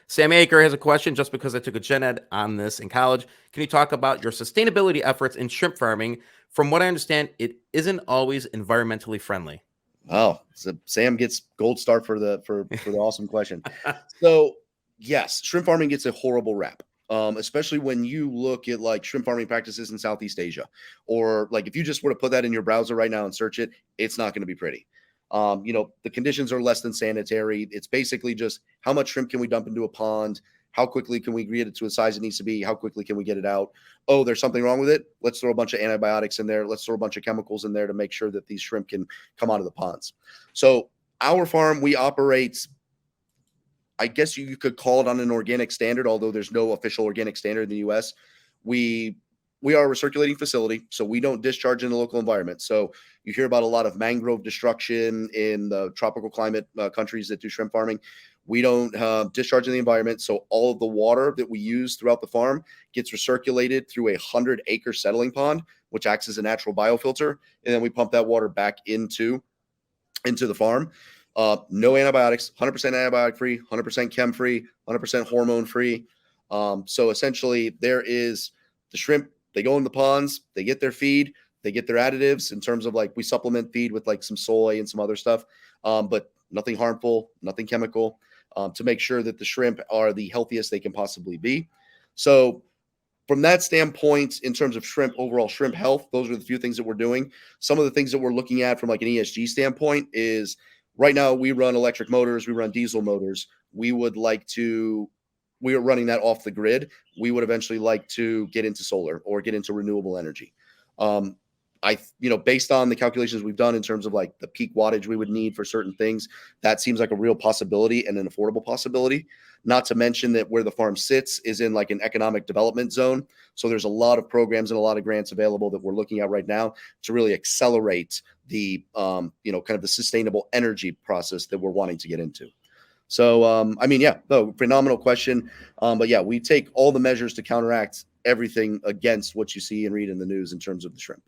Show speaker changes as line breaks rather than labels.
Sam Aker has a question just because I took a gen ed on this in college. Can you talk about your sustainability efforts in shrimp farming? From what I understand, it isn't always environmentally friendly.
Oh, so Sam gets gold star for the awesome question. So yes, shrimp farming gets a horrible rap. Especially when you look at like shrimp farming practices in Southeast Asia, or like if you just were to put that in your browser right now and search it, it's not going to be pretty. The conditions are less than sanitary. It's basically just how much shrimp can we dump into a pond? How quickly can we get it to a size it needs to be? How quickly can we get it out? Oh, there's something wrong with it. Let's throw a bunch of antibiotics in there. Let's throw a bunch of chemicals in there to make sure that these shrimp can come out of the ponds. So our farm, we operate, I guess you could call it on an organic standard, although there's no official organic standard in the U.S. We are a recirculating facility, so we don't discharge in the local environment. So you hear about a lot of mangrove destruction in the tropical climate countries that do shrimp farming. We don't discharge in the environment, so all of the water that we use throughout the farm gets recirculated through a 100-acre settling pond, which acts as a natural biofilter, and then we pump that water back into the farm. No antibiotics, 100% antibiotic free, 100% chem free, 100% hormone free. So essentially, there is the shrimp. They go in the ponds, they get their feed, they get their additives in terms of like we supplement feed with like some soy and some other stuff, but nothing harmful, nothing chemical, to make sure that the shrimp are the healthiest they can possibly be. So from that standpoint, in terms of shrimp, overall shrimp health, those are the few things that we're doing. Some of the things that we're looking at from like an ESG standpoint is right now we run electric motors, we run diesel motors. We are running that off the grid. We would eventually like to get into solar or get into renewable energy. Based on the calculations we've done in terms of like the peak wattage we would need for certain things, that seems like a real possibility and an affordable possibility. Not to mention that where the farm sits is in like an economic development zone. So there's a lot of programs and a lot of grants available that we're looking at right now to really accelerate the, kind of the sustainable energy process that we're wanting to get into. So, phenomenal question. But yeah, we take all the measures to counteract everything against what you see and read in the news in terms of the shrimp.